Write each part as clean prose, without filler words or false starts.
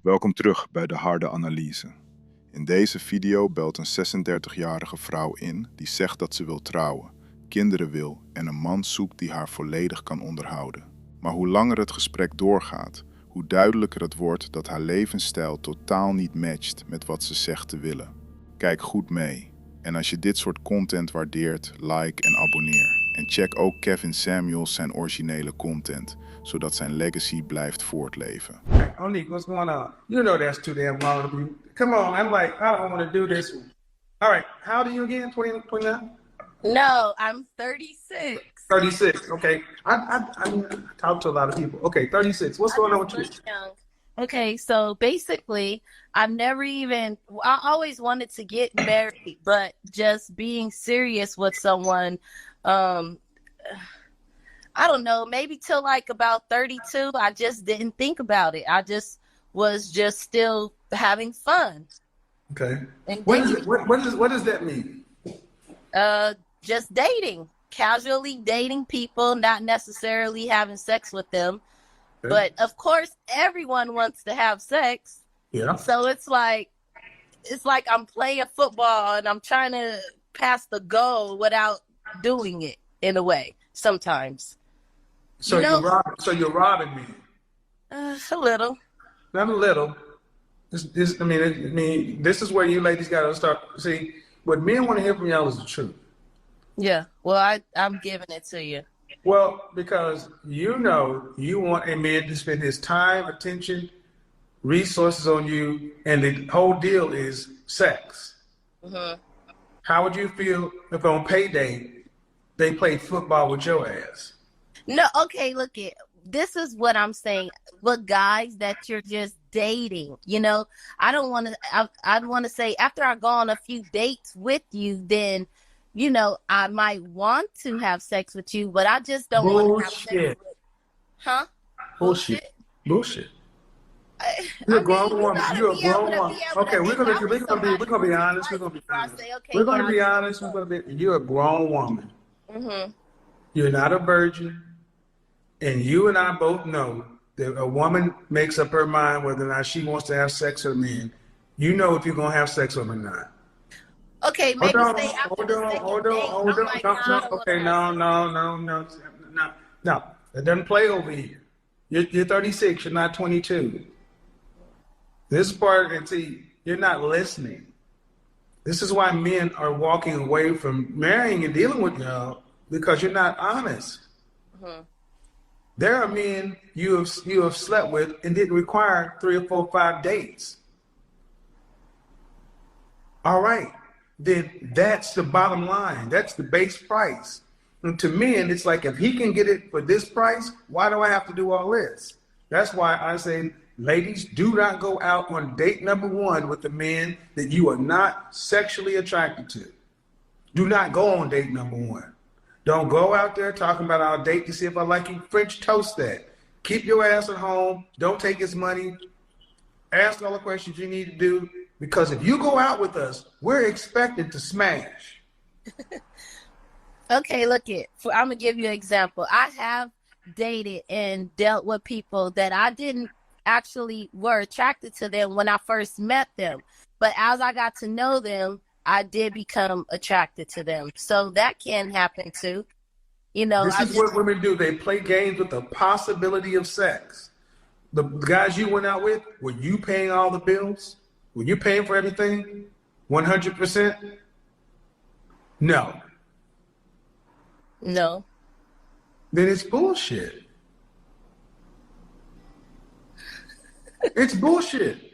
Welkom terug bij de Harde analyse. In deze video belt een 36-jarige vrouw in die zegt dat ze wil trouwen, kinderen wil en een man zoekt die haar volledig kan onderhouden. Maar hoe langer het gesprek doorgaat, hoe duidelijker het wordt dat haar levensstijl totaal niet matcht met wat ze zegt te willen. Kijk goed mee. En als je dit soort content waardeert, like en abonneer. En check ook Kevin Samuels zijn originele content, zodat zijn legacy blijft voortleven. Onique, what's going on? You know that's too damn long to be. Come on, I'm like, I don't want to do this. All right, how old are you again? 20, 29? No, I'm 36. 36, okay. I talk to a lot of people. Okay, 36. What's going on with you? Young. Okay, so basically, I always wanted to get married, but just being serious with someone, I don't know, maybe till like about 32, I just didn't think about it. I just was still having fun. Okay. And What does that mean? Just dating, casually dating people, not necessarily having sex with them. Okay. But of course, everyone wants to have sex. Yeah. So it's like I'm playing football and I'm trying to pass the goal without doing it in a way sometimes. So you're robbing me. A little. Not a little. This is where you ladies got to start. See, what men want to hear from y'all is the truth. Yeah. Well, I'm giving it to you. Well, because you know you want a man to spend his time, attention, resources on you, and the whole deal is sex. Mm-hmm. How would you feel if on payday they played football with your ass? No, okay, this is what I'm saying. With guys that you're just dating, I don't want to, I'd want to say after I go on a few dates with you, then, I might want to have sex with you, but I just don't want to have sex with. Huh? Bullshit. You're a grown woman. You're a grown woman. Okay, we're gonna be honest. We're gonna be honest. You're a grown woman. Mm-hmm. You're not a virgin, and you and I both know that a woman makes up her mind whether or not she wants to have sex with a man. You know if you're gonna have sex with him or not. Okay, maybe hold say after the second date. Okay, no. It doesn't play over here. You're 36. You're not 22. This part, and see, you're not listening. This is why men are walking away from marrying and dealing with y'all, because you're not honest. Mm-hmm. There are men you have slept with and didn't require 3 or 4 or 5 dates. All right, then that's the bottom line. That's the base price. And to men, it's like, if he can get it for this price, why do I have to do all this? That's why I say, ladies, do not go out on date number 1 with a man that you are not sexually attracted to. Do not go on date number 1. Don't go out there talking about our date to see if I like you. French toast that. Keep your ass at home. Don't take his money. Ask all the questions you need to do. Because if you go out with us, we're expected to smash. Okay, I'm going to give you an example. I have dated and dealt with people that I didn't actually were attracted to them when I first met them. But as I got to know them, I did become attracted to them. So that can happen too. This is what women do. They play games with the possibility of sex. The guys you went out with, were you paying all the bills? Were you paying for everything? 100%? No. No. Then it's bullshit. It's bullshit.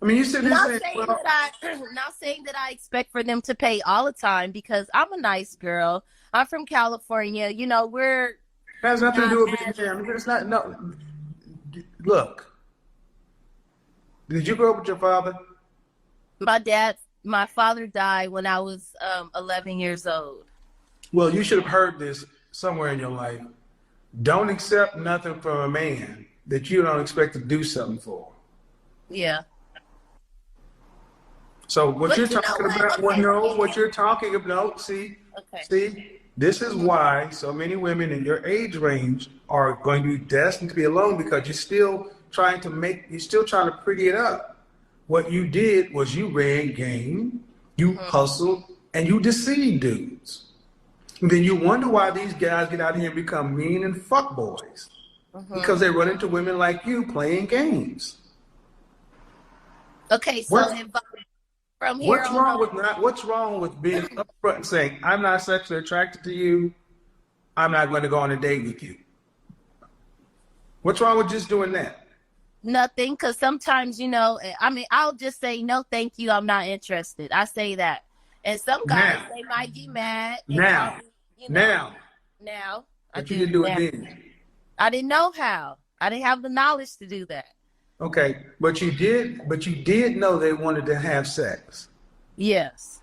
I mean, you said Not saying that I expect for them to pay all the time, because I'm a nice girl. I'm from California. We're. It has nothing to do with being family. It's not. No. Look. Did you grow up with your father? My father died when I was 11 years old. Well, you should have heard this somewhere in your life. Don't accept nothing from a man that you don't expect to do something for. Yeah. So what you're talking about, see, this is why so many women in your age range are going to be destined to be alone, because you're still trying to pretty it up. What you did was you ran game, you hustled, and you deceived dudes. And then you wonder why these guys get out here and become mean and fuck boys. Because they run into women like you playing games. Okay, so from here what's wrong with being upfront and saying, I'm not sexually attracted to you, I'm not going to go on a date with you? What's wrong with just doing that? Nothing, because sometimes, I'll just say, no, thank you, I'm not interested. I say that. And some guys, they might get mad. Now. But you didn't do it then. I didn't know how. I didn't have the knowledge to do that. Okay, but you did know they wanted to have sex. Yes.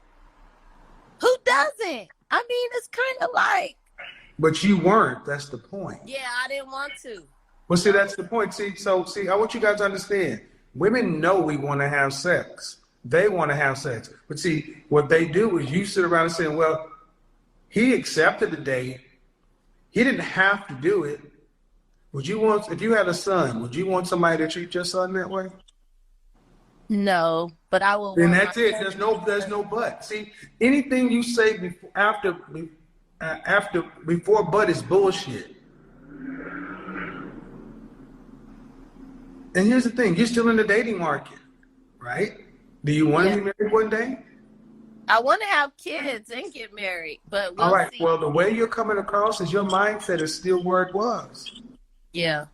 Who doesn't? I mean, it's kind of like. But you weren't. That's the point. Yeah, I didn't want to. Well, see, that's the point. See, I want you guys to understand. Women know we want to have sex. They want to have sex. But see, what they do is you sit around and say, well, he accepted the date. He didn't have to do it. If you had a son, would you want somebody to treat your son that way? No, but I will. Then that's it. There's no but. See, anything you say before but is bullshit. And here's the thing: you're still in the dating market, right? Do you want to be married one day? I want to have kids and get married, but we'll all right. see. Well, the way you're coming across is your mindset is still where it was. Yeah.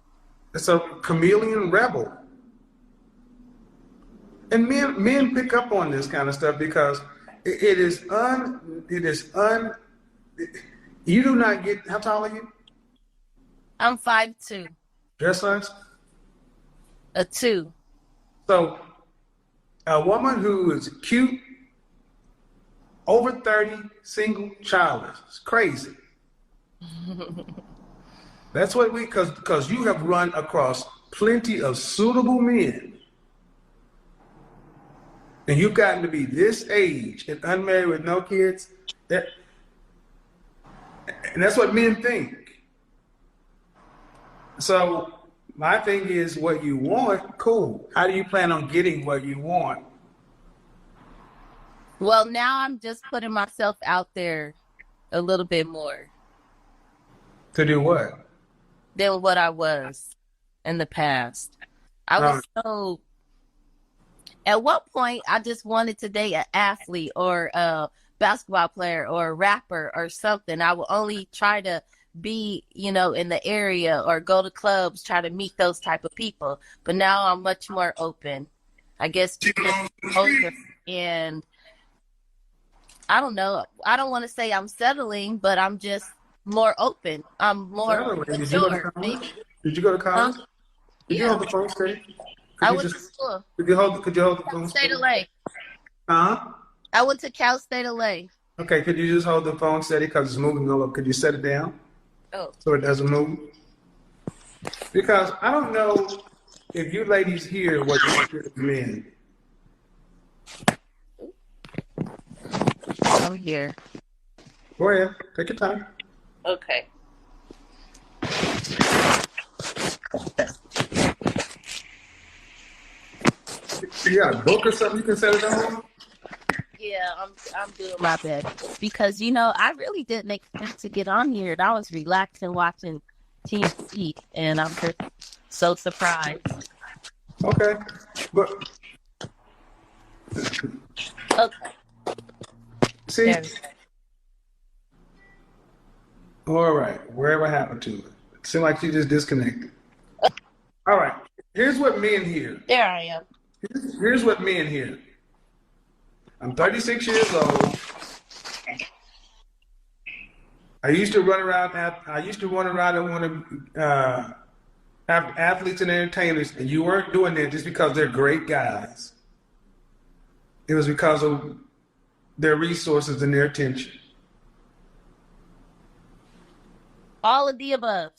It's a chameleon rebel. And men pick up on this kind of stuff because you do not get, how tall are you? I'm 5'2". Dress size? A 2. So a woman who is cute, over 30, single, childless, it's crazy. That's what because you have run across plenty of suitable men. And you've gotten to be this age and unmarried with no kids. And that's what men think. So my thing is, what you want, cool. How do you plan on getting what you want? Well, now I'm just putting myself out there a little bit more. To do what? Than what I was in the past. I was so. At one point, I just wanted to date an athlete or a basketball player or a rapper or something. I would only try to be, in the area or go to clubs, try to meet those type of people. But now I'm much more open. I guess because I'm older, and I don't know. I don't want to say I'm settling, but I'm just more open. I'm more mature. Did you go to college? Huh? Did you hold the phone steady? I went to school. Could you hold the phone State steady? of LA. Huh? I went to Cal State LA. Okay, could you just hold the phone steady because it's moving over? Could you set it down? Oh. So it doesn't move? Because I don't know if you ladies hear what you hear of men. I'm here. Go ahead. Take your time. Okay. You got a book or something you can set it on? Yeah, I'm doing my best because I really didn't expect to get on here, and I was relaxing watching TV, and I'm just so surprised. Okay, but Okay. see, all right, wherever happened to it? It seemed like you just disconnected. All right, here's what men hear. There I am. Here's what men hear. I'm 36 years old. I used to run around and want to have athletes and entertainers, and you weren't doing that just because they're great guys. It was because of their resources and their attention. All of the above.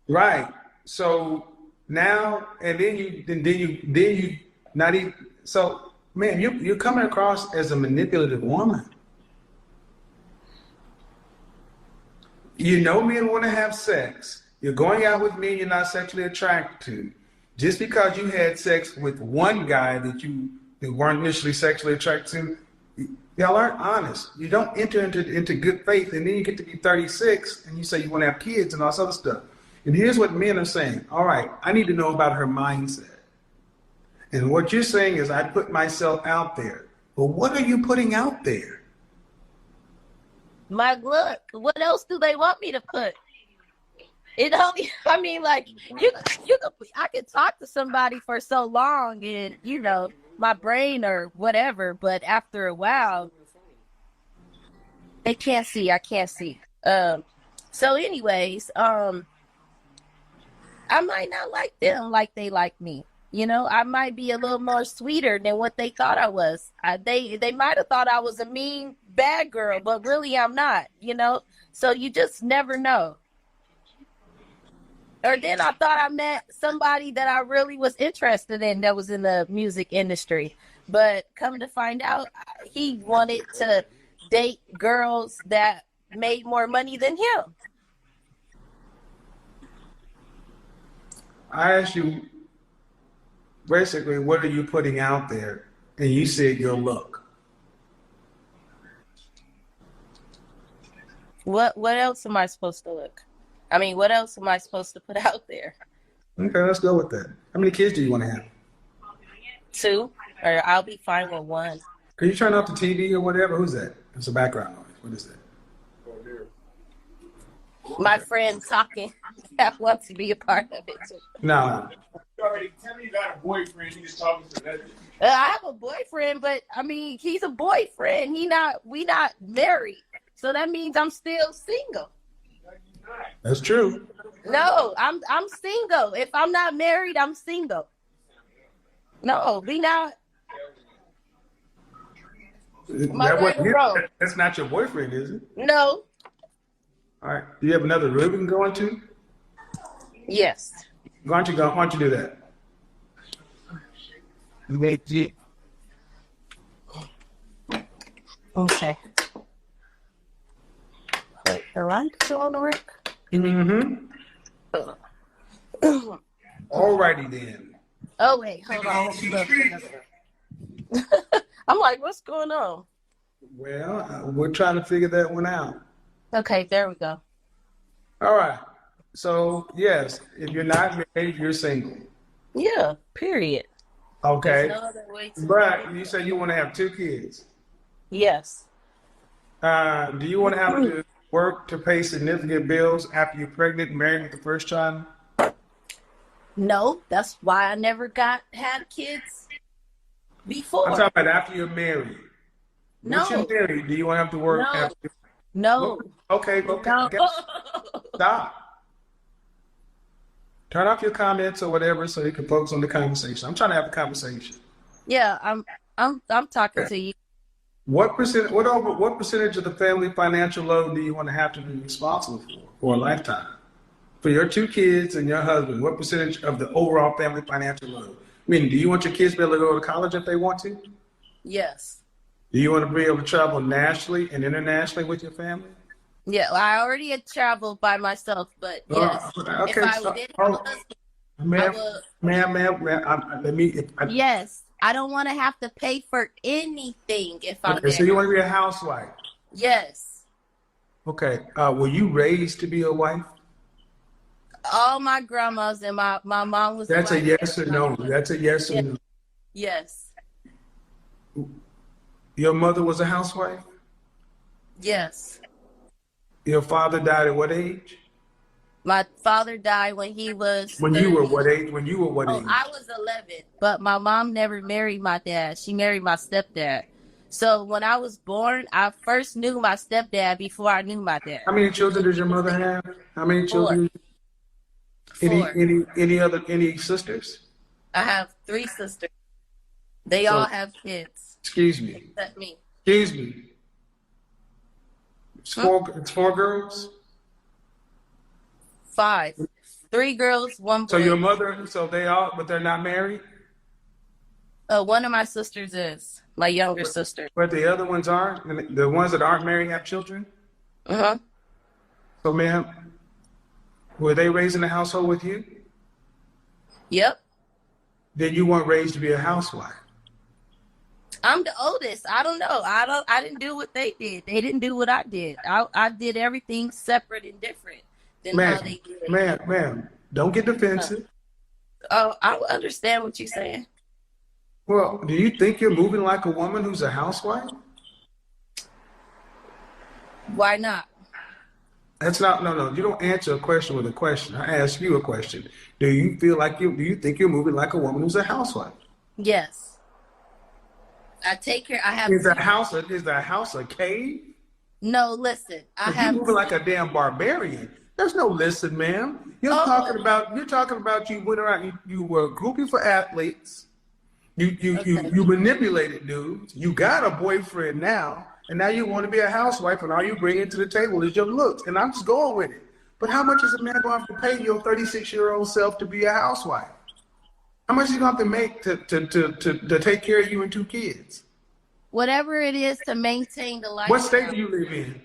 Right. So now, and then you not even. So, man, you're coming across as a manipulative woman. Men want to have sex. You're going out with men you're not sexually attracted to. Just because you had sex with one guy that weren't initially sexually attracted to, y'all aren't honest. You don't enter into good faith, and then you get to be 36 and you say you want to have kids and all this other stuff. And here's what men are saying. All right, I need to know about her mindset. And what you're saying is I put myself out there. But what are you putting out there? My look, what else do they want me to put? It only, I mean, like, I could talk to somebody for so long and, you know, my brain or whatever, but after a while, they can't see, I can't see. So anyways, I might not like them like they like me. You know, I might be a little more sweeter than what they thought I was. They might have thought I was a mean, bad girl, but really I'm not, you know? So you just never know. Or then I thought I met somebody that I really was interested in that was in the music industry. But come to find out, he wanted to date girls that made more money than him. I asked you, basically, what are you putting out there? And you said your look. What else am I supposed to look? I mean, what else am I supposed to put out there? Okay, let's go with that. How many kids do you want to have? 2, or I'll be fine with 1. Can you turn off the TV or whatever? Who's that? It's a background noise. What is that? My friend talking that wants to be a part of it too. No. You already tell me you got a boyfriend. You just talking to that. I have a boyfriend, but I mean, he's a boyfriend. We not married, so that means I'm still single. That's true. No, I'm single. If I'm not married, I'm single. No, we not. That's not your boyfriend, is it? No. All right. Do you have another room you can go into? Yes. Why don't you do that? Okay. Wait, the light still on the work? Mm-hmm. Alrighty then. Oh wait, hold on. I'm like, what's going on? Well, we're trying to figure that one out. Okay, there we go. All right. So, yes, if you're not married, you're single. Yeah, period. Okay. There's no other way to But you said you want to have 2 kids. Yes. Do you want to have to work to pay significant bills after you're pregnant and married with the first child? No, that's why I never had kids before. I'm talking about after you're married. No. Once you're married, do you want to have to work No. after? No. Okay. No. Stop. Turn off your comments or whatever so you can focus on the conversation. I'm trying to have a conversation. Yeah, I'm talking to you. What percentage of the family financial load do you want to have to be responsible for a lifetime? For your 2 kids and your husband, what percentage of the overall family financial load? I mean, do you want your kids to be able to go to college if they want to? Yes. Do you want to be able to travel nationally and internationally with your family? Yeah, well, I already had traveled by myself, but yes. Okay. If I did have a husband, Ma'am, yes. I don't want to have to pay for anything if I'm okay, so you want to be a housewife? Yes. Okay. Were you raised to be a wife? All my grandmas and my mom was. That's a yes or no. That's a yes or no. Yes. Your mother was a housewife? Yes. Your father died at what age? My father died when he was. When you were what age? When you were what age? I was 11, but my mom never married my dad. She married my stepdad. So when I was born, I first knew my stepdad before I knew my dad. How many children does your mother have? How many children? 4. Any sisters? I have 3 sisters. They all have kids. Excuse me. Except me. Excuse me. It's 4 girls? 5. 3 girls, 1 boy. So your mother, but they're not married? One of my sisters is my younger sister. But the other ones aren't? The ones that aren't married have children? Uh-huh. So ma'am, were they raised in a household with you? Yep. then you weren't raised to be a housewife. I'm the oldest. I don't know. I didn't do what they did. They didn't do what I did. I did everything separate and different than how they did. Ma'am, don't get defensive. Oh, I understand what you're saying. Well, do you think you're moving like a woman who's a housewife? Why not? That's not, no. You don't answer a question with a question. I ask you a question. Do you think you're moving like a woman who's a housewife? Yes. I take care. I have. Is the house a cave? No, listen. You're moving like a damn barbarian. There's no listen, ma'am. You're talking about you went around. You were a groupie for athletes. You manipulated dudes. You got a boyfriend now, and now you want to be a housewife, and all you bring to the table is your looks. And I'm just going with it. But how much is a man going to have to pay your 36-year-old self to be a housewife? How much is he going to have to make to take care of you and 2 kids? Whatever it is to maintain the life. What state do you live in?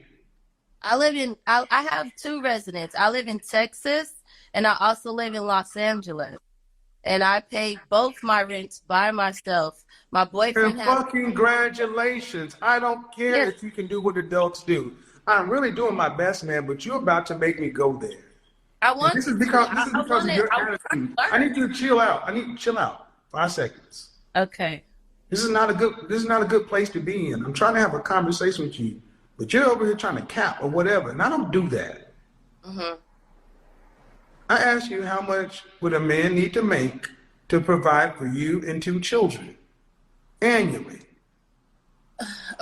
I have 2 residents. I live in Texas, and I also live in Los Angeles. And I pay both my rents by myself. My boyfriend has... fucking congratulations. I don't care if you can do what adults do. I'm really doing my best, man, but you're about to make me go there. This is because of your attitude. I need you to chill out. I need you to chill out. 5 seconds. Okay. This is not a good place to be in. I'm trying to have a conversation with you, but you're over here trying to cap or whatever, and I don't do that. Mm-hmm. I ask you, how much would a man need to make to provide for you and 2 children annually?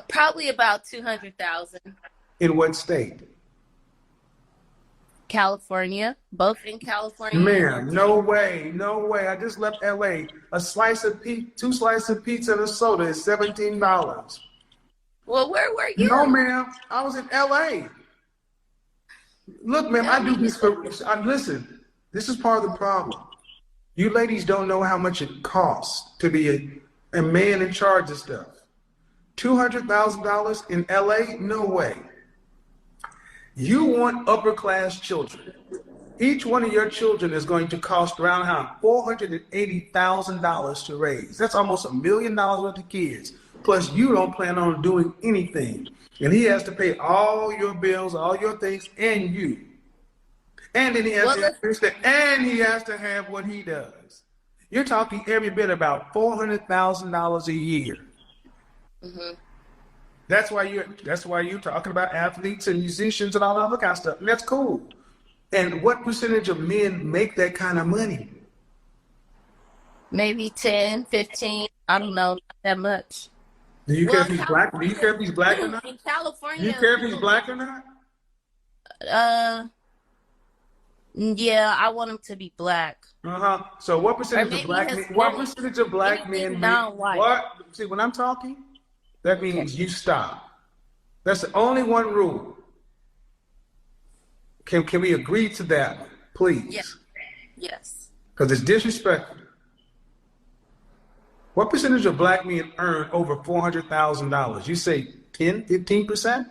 Probably about $200,000. In what state? California, both in California. Man, no way. I just left LA. 2 slices of pizza and a soda is $17. Well, where were you? No, ma'am. I was in LA. Look, ma'am, I do this for. Listen, this is part of the problem. You ladies don't know how much it costs to be a man in charge of stuff. $200,000 in LA? No way. You want upper class children. Each one of your children is going to cost around $480,000 to raise. That's almost $1 million worth of kids. Plus, you don't plan on doing anything. And he has to pay all your bills, all your things, and you. And then he has to have what he does. You're talking every bit about $400,000 a year. Mm-hmm. That's why you're talking about athletes and musicians and all that other kind of stuff. And that's cool. And what percentage of men make that kind of money? Maybe 10, 15. I don't know, not that much. Do you care if he's black? Do you care if he's black or not? In California. Do you care if he's black or not? Yeah, I want him to be black. So what percentage of black men? What percentage of black men? What? See, when I'm talking, that means you stop. That's the only one rule. Can we agree to that, please? Yes. Because it's disrespectful. What percentage of black men earn over $400,000? You say 10, 15%?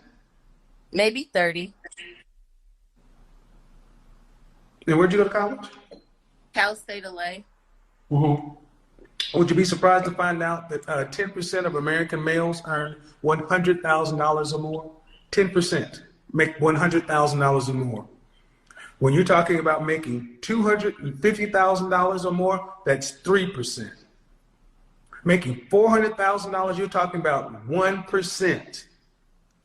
Maybe 30. And where'd you go to college? Cal State LA. Mm-hmm. Would you be surprised to find out that 10% of American males earn $100,000 or more? 10% make $100,000 or more. When you're talking about making $250,000 or more, that's 3%. Making $400,000, you're talking about 1%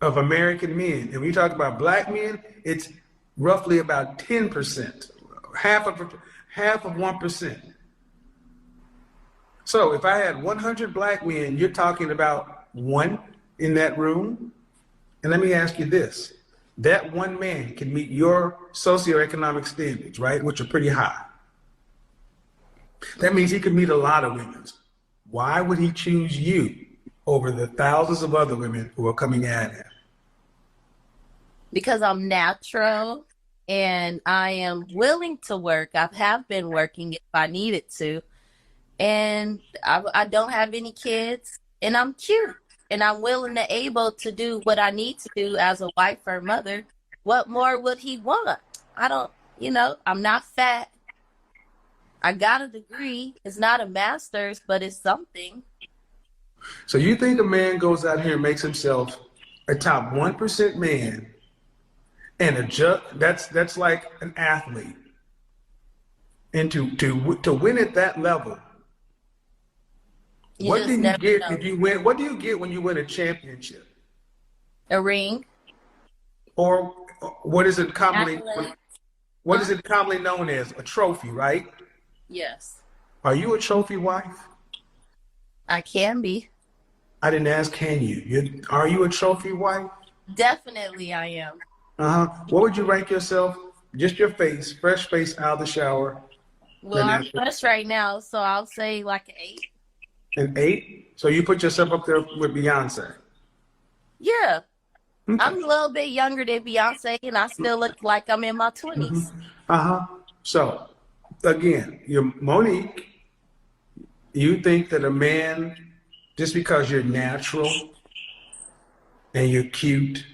of American men. And when you talk about black men, it's roughly about 10%, half of 1%. So if I had 100 black men, you're talking about 1 in that room. And let me ask you this. That 1 man can meet your socioeconomic standards, right? Which are pretty high. That means he could meet a lot of women. Why would he choose you over the thousands of other women who are coming at him? Because I'm natural and I am willing to work. I have been working if I needed to. And I don't have any kids, and I'm cute, and I'm willing and able to do what I need to do as a wife or mother. What more would he want? I don't, I'm not fat. I got a degree. It's not a master's, but it's something. So you think a man goes out here and makes himself a top 1% man and that's like an athlete. And to win at that level, You what just do you never get know. if you win? What do you get when you win a championship? A ring. Or what is it commonly Accolade. what is it commonly known as? A trophy, right? Yes. Are you a trophy wife? I can be. I didn't ask, can you? Are you a trophy wife? Definitely I am. What would you rank yourself? Just your face, fresh face out of the shower. Well, I'm fresh right now, so I'll say like an 8. An 8? So you put yourself up there with Beyonce. Yeah. Okay. I'm a little bit younger than Beyonce, and I still look like I'm in my 20s. So, again, you're Monique. You think that a man, just because you're natural and you're cute,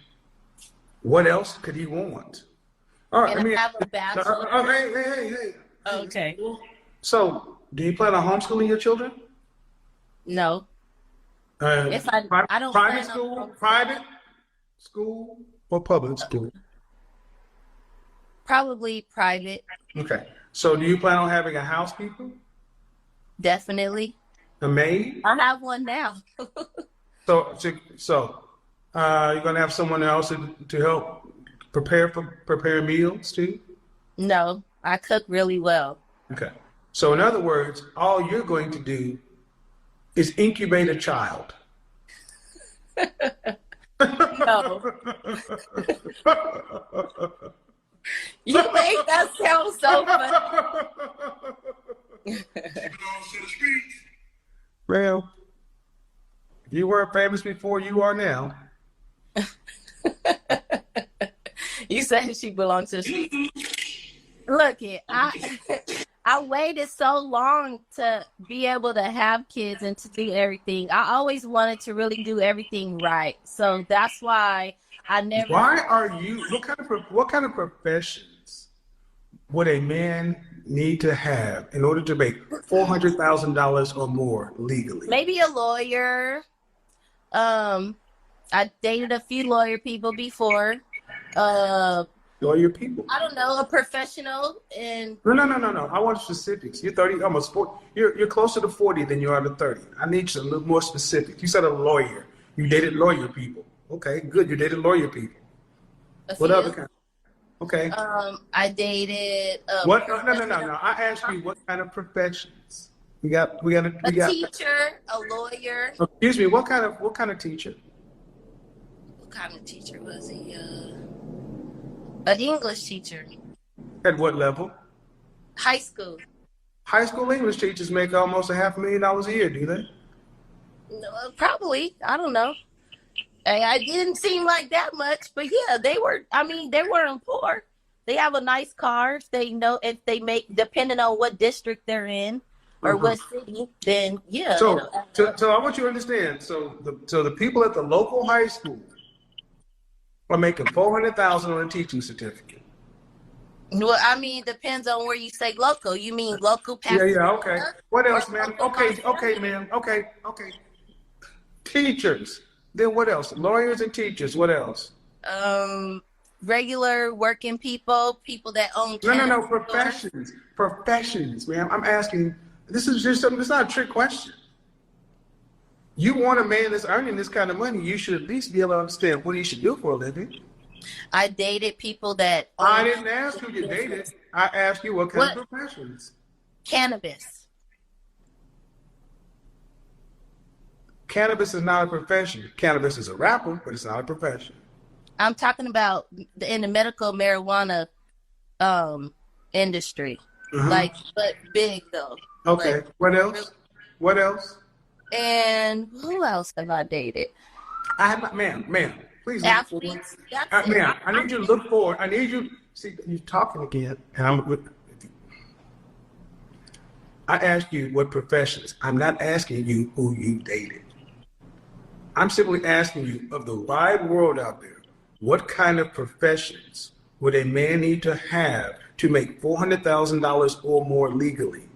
what else could he want? All right, And I have a bachelor. hey. Okay. So, do you plan on homeschooling your children? No. If I don't private plan on school, homeschooling. private school, or public school? Probably private. Okay. So, do you plan on having a housekeeper, Definitely. a maid? I have one now. So, you're gonna have someone else to help prepare meals too? No, I cook really well. Okay. So, in other words, all you're going to do is incubate a child. No. You make that sound so funny. Well, you weren't famous before, you are now. You said she belongs to the street. Look it, I waited so long to be able to have kids and to do everything. I always wanted to really do everything right. So that's why I never. Why are you? What kind of professions would a man need to have in order to make $400,000 or more legally? Maybe a lawyer. I dated a few lawyer people before. Lawyer people. I don't know, a professional and No. I want specifics. You're 30, almost 40. You're closer to 40 than you are to 30. I need you a little more specific. You said a lawyer. You dated lawyer people. Okay, good. You dated lawyer people. What other kind? Okay. I dated What? No. I asked you what kind of professions. We got a teacher, a lawyer. Excuse me. What kind of teacher? What kind of teacher was he? An English teacher. At what level? High school. High school English teachers make almost $500,000 a year, do they? No, probably. I don't know. I didn't seem like that much, but yeah, they were. I mean, they weren't poor. They have a nice car. They know if they make, depending on what district they're in or what city, then yeah. So I want you to understand. So the people at the local high school are making $400,000 on a teaching certificate. Well, I mean, depends on where you say local. You mean local? Yeah. Okay. What else, man? Okay, man. Okay. Teachers. Then what else? Lawyers and teachers. What else? Regular working people that own. No. Professions, man. I'm asking. This is just something. It's not a trick question. You want a man that's earning this kind of money, you should at least be able to understand what he should do for a living. I dated people that. I didn't ask who you dated. I asked you what kind of professions. Cannabis. Cannabis is not a profession. Cannabis is a rapper, but it's not a profession. I'm talking about in the medical marijuana industry. Like, but big though. Okay. Like, what else? What else? And who else have I dated? I have not, ma'am, please. Athletes. Ma'am, I need you to look forward. I need you. See, you're talking again, and I asked you what professions. I'm not asking you who you dated. I'm simply asking you, of the wide world out there, what kind of professions would a man need to have to make $400,000 or more legally?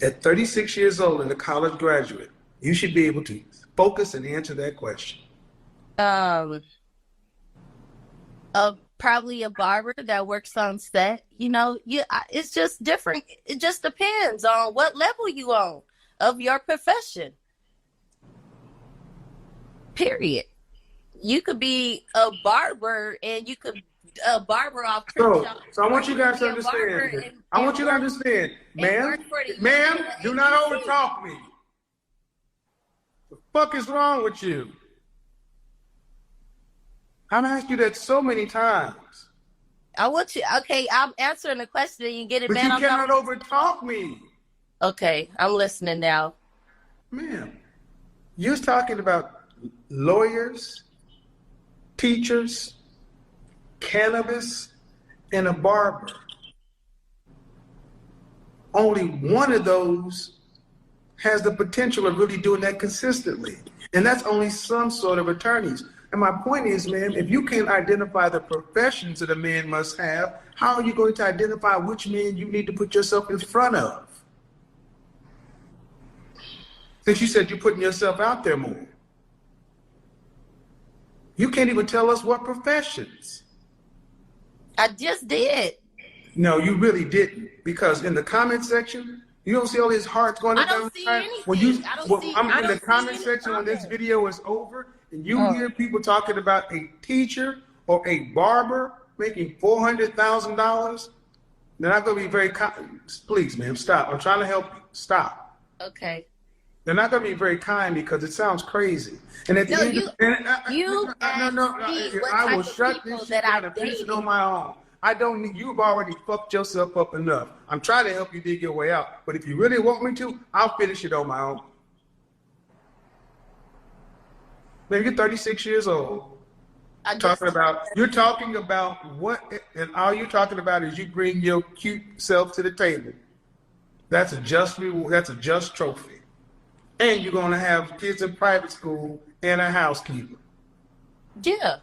at 36 years old and a college graduate, you should be able to focus and answer that question. Probably a barber that works on set. It's just different. It just depends on what level you on of your profession. Period. You could be a barber and you could a barber off Crenshaw. So I want you guys to understand. I want you to understand, ma'am, do not overtalk me. The fuck is wrong with you? I've asked you that so many times. I want you. Okay, I'm answering the question and you get it, but man. You cannot overtalk me. Okay, I'm listening now. Ma'am, you're talking about lawyers, teachers, cannabis, and a barber. Only one of those has the potential of really doing that consistently. And that's only some sort of attorneys. And my point is, ma'am, if you can't identify the professions that a man must have, how are you going to identify which man you need to put yourself in front of? Since you said you're putting yourself out there more. You can't even tell us what professions. I just did. No, you really didn't. Because in the comment section, you don't see all these hearts going down. I don't see anything. I'm in the comment section when this video is over, and you hear people talking about a teacher or a barber making $400,000, then I'm going to be very please, ma'am, stop. I'm trying to help you. Stop. Okay. They're not going to be very kind because it sounds crazy. And at the end, I will shut this shit down and finish it on my own. I don't need, you've already fucked yourself up enough. I'm trying to help you dig your way out. But if you really want me to, I'll finish it on my own. Man, you're 36 years old. You're talking about what, and all you're talking about is you bring your cute self to the table. That's a just trophy. And you're going to have kids in private school and a housekeeper. Yeah.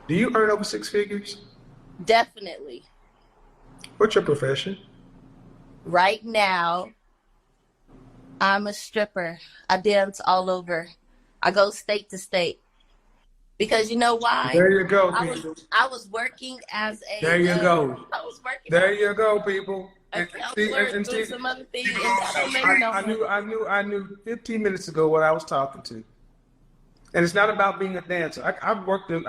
Do you earn over 6 figures? Definitely. What's your profession? Right now, I'm a stripper. I dance all over. I go state to state. Because you know why? There you go, people. I was working as a... There you go. I was working... There you go, people. And see, some other things, and I knew 15 minutes ago what I was talking to. And it's not about being a dancer. I've worked in...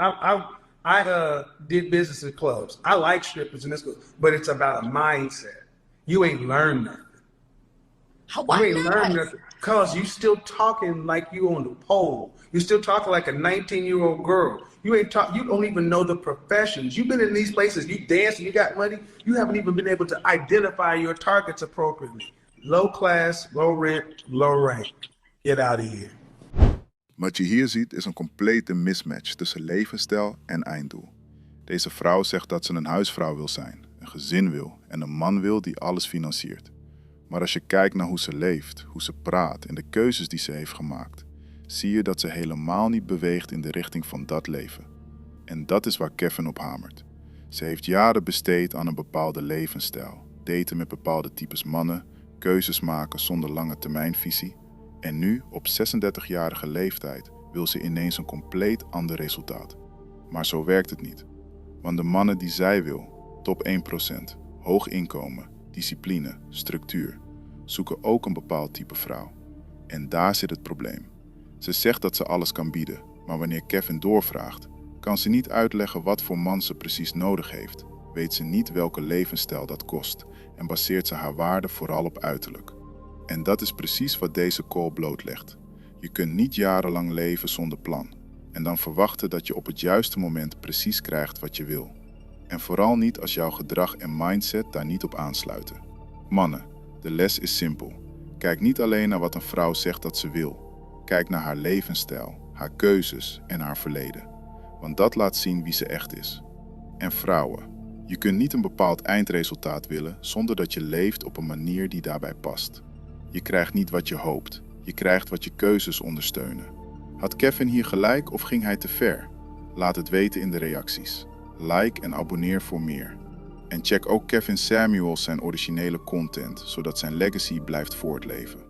I did business in clubs. I like strippers and this, but it's about a mindset. You ain't learned nothing. Why you ain't learned nothing because you still talking like you on the pole. You still talking like a 19-year-old girl. You don't even know the professions. You've been in these places, you dance and you got money. You haven't even been able to identify your targets appropriately. Low class, low rent, low rank. Get out of here. Wat je hier ziet is een complete mismatch tussen levensstijl en einddoel. Deze vrouw zegt dat ze een huisvrouw wil zijn, een gezin wil en een man wil die alles financiert. Maar als je kijkt naar hoe ze leeft, hoe ze praat en de keuzes die ze heeft gemaakt, zie je dat ze helemaal niet beweegt in de richting van dat leven. En dat is waar Kevin op hamert. Ze heeft jaren besteed aan een bepaalde levensstijl, daten met bepaalde types mannen, keuzes maken zonder lange termijnvisie. En nu, op 36-jarige leeftijd, wil ze ineens een compleet ander resultaat. Maar zo werkt het niet. Want de mannen die zij wil, top 1%, hoog inkomen, discipline, structuur, zoeken ook een bepaald type vrouw. En daar zit het probleem. Ze zegt dat ze alles kan bieden, maar wanneer Kevin doorvraagt, kan ze niet uitleggen wat voor man ze precies nodig heeft, weet ze niet welke levensstijl dat kost en baseert ze haar waarde vooral op uiterlijk. En dat is precies wat deze call blootlegt. Je kunt niet jarenlang leven zonder plan en dan verwachten dat je op het juiste moment precies krijgt wat je wil. En vooral niet als jouw gedrag en mindset daar niet op aansluiten. Mannen, de les is simpel. Kijk niet alleen naar wat een vrouw zegt dat ze wil. Kijk naar haar levensstijl, haar keuzes en haar verleden. Want dat laat zien wie ze echt is. En vrouwen, je kunt niet een bepaald eindresultaat willen zonder dat je leeft op een manier die daarbij past. Je krijgt niet wat je hoopt. Je krijgt wat je keuzes ondersteunen. Had Kevin hier gelijk of ging hij te ver? Laat het weten in de reacties. Like en abonneer voor meer. En check ook Kevin Samuels zijn originele content, zodat zijn legacy blijft voortleven.